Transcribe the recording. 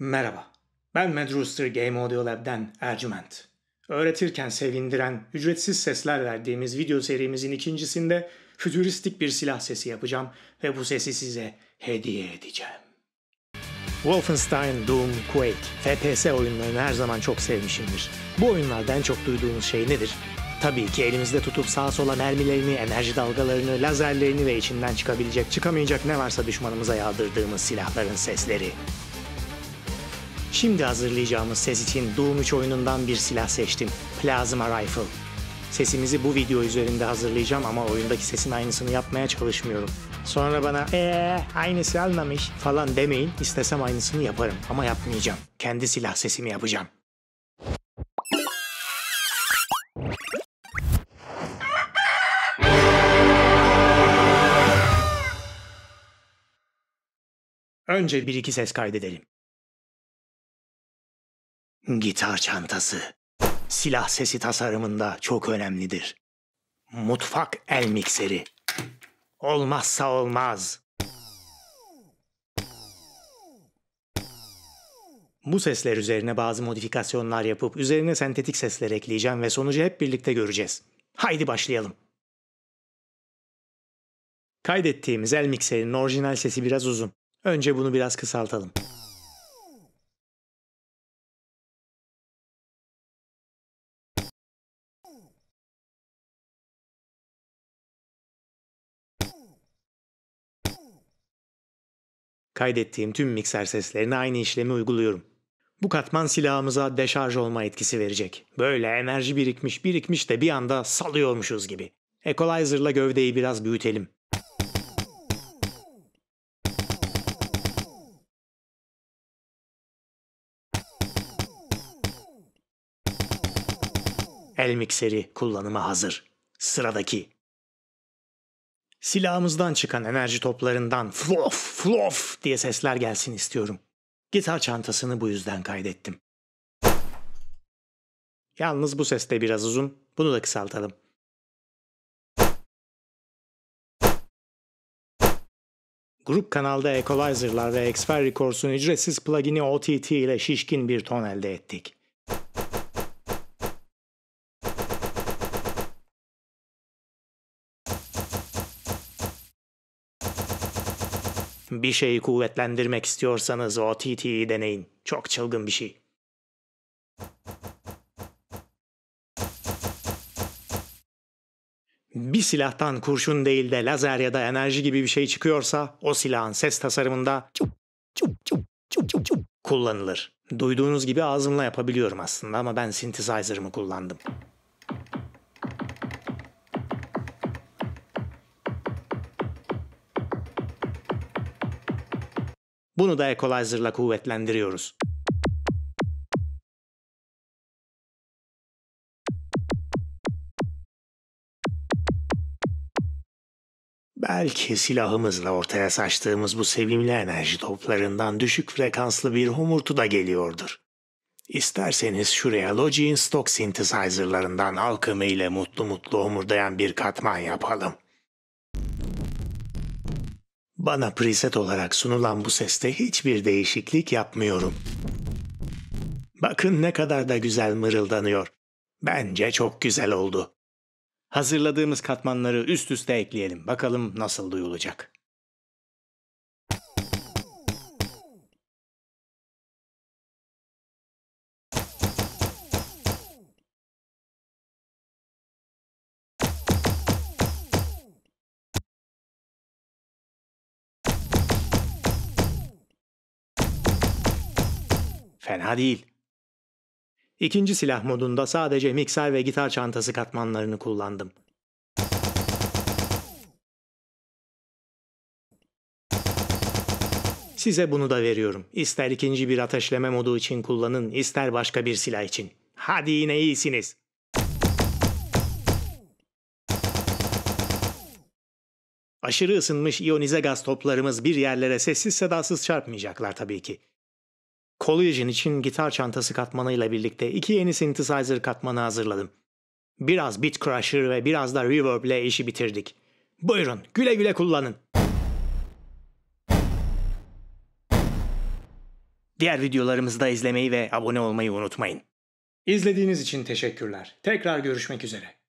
Merhaba, ben Madrooster Game Audio Lab'den Ercüment. Öğretirken sevindiren, ücretsiz sesler verdiğimiz video serimizin ikincisinde fütüristik bir silah sesi yapacağım ve bu sesi size hediye edeceğim. Wolfenstein, Doom, Quake, FPS oyunlarını her zaman çok sevmişimdir. Bu oyunlarda en çok duyduğunuz şey nedir? Tabii ki elimizde tutup sağa sola mermilerini, enerji dalgalarını, lazerlerini ve içinden çıkabilecek, çıkamayacak ne varsa düşmanımıza yağdırdığımız silahların sesleri. Şimdi hazırlayacağımız ses için Doom 3 oyunundan bir silah seçtim. Plasma Rifle. Sesimizi bu video üzerinde hazırlayacağım ama oyundaki sesin aynısını yapmaya çalışmıyorum. Sonra bana aynısı almamış falan demeyin. İstesem aynısını yaparım ama yapmayacağım. Kendi silah sesimi yapacağım. Önce bir iki ses kaydedelim. Gitar çantası. Silah sesi tasarımında çok önemlidir. Mutfak el mikseri. Olmazsa olmaz. Bu sesler üzerine bazı modifikasyonlar yapıp üzerine sentetik sesler ekleyeceğim ve sonucu hep birlikte göreceğiz. Haydi başlayalım. Kaydettiğimiz el mikserinin orijinal sesi biraz uzun. Önce bunu biraz kısaltalım. Kaydettiğim tüm mikser seslerine aynı işlemi uyguluyorum. Bu katman silahımıza deşarj olma etkisi verecek. Böyle enerji birikmiş de bir anda salıyormuşuz gibi. Equalizer'la gövdeyi biraz büyütelim. El mikseri kullanıma hazır. Sıradaki. Silahımızdan çıkan enerji toplarından flof flof diye sesler gelsin istiyorum. Gitar çantasını bu yüzden kaydettim. Yalnız bu ses de biraz uzun. Bunu da kısaltalım. Grup kanalda Equalizer'lar ve Xfer Records'un ücretsiz plugin'i OTT ile şişkin bir ton elde ettik. Bir şeyi kuvvetlendirmek istiyorsanız OTT'yi deneyin. Çok çılgın bir şey. Bir silahtan kurşun değil de lazer ya da enerji gibi bir şey çıkıyorsa o silahın ses tasarımında kullanılır. Duyduğunuz gibi ağzımla yapabiliyorum aslında ama ben synthesizer'ımı kullandım. Bunu da Equalizer'la kuvvetlendiriyoruz. Belki silahımızla ortaya saçtığımız bu sevimli enerji toplarından düşük frekanslı bir homurtu da geliyordur. İsterseniz şuraya Logic'in stock synthesizer'larından Alchemy ile mutlu mutlu homurdayan bir katman yapalım. Bana preset olarak sunulan bu seste hiçbir değişiklik yapmıyorum. Bakın ne kadar da güzel mırıldanıyor. Bence çok güzel oldu. Hazırladığımız katmanları üst üste ekleyelim. Bakalım nasıl duyulacak. Fena değil. İkinci silah modunda sadece mikser ve gitar çantası katmanlarını kullandım. Size bunu da veriyorum. İster ikinci bir ateşleme modu için kullanın, ister başka bir silah için. Hadi yine iyisiniz. Aşırı ısınmış iyonize gaz toplarımız bir yerlere sessiz sedasız çarpmayacaklar tabii ki. Collision için gitar çantası katmanıyla birlikte iki yeni synthesizer katmanı hazırladım. Biraz Beat Crusher ve biraz da Reverb ile işi bitirdik. Buyurun güle güle kullanın. Diğer videolarımızı da izlemeyi ve abone olmayı unutmayın. İzlediğiniz için teşekkürler. Tekrar görüşmek üzere.